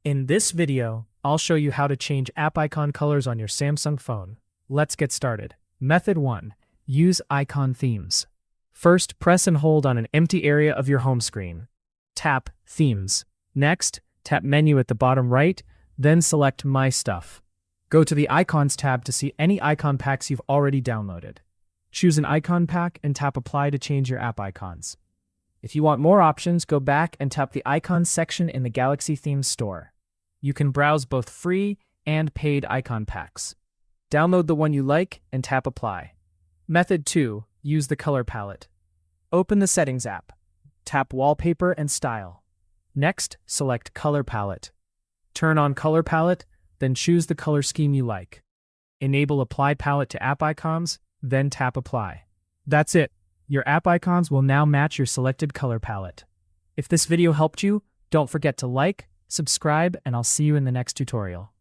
In this video, I'll show you how to change app icon colors on your Samsung phone. Let's get started. Method 1. Use icon themes. First, press and hold on an empty area of your home screen. Tap Themes. Next, tap Menu at the bottom right, then select My Stuff. Go to the Icons tab to see any icon packs you've already downloaded. Choose an icon pack and tap Apply to change your app icons. If you want more options, go back and tap the Icons section in the Galaxy Themes store. You can browse both free and paid icon packs. Download the one you like and tap Apply. Method 2. Use the color palette. Open the Settings app. Tap Wallpaper and Style. Next, select Color Palette. Turn on Color Palette, then choose the color scheme you like. Enable Apply Palette to app icons, then tap Apply. That's it. Your app icons will now match your selected color palette. If this video helped you, don't forget to like, subscribe, and I'll see you in the next tutorial.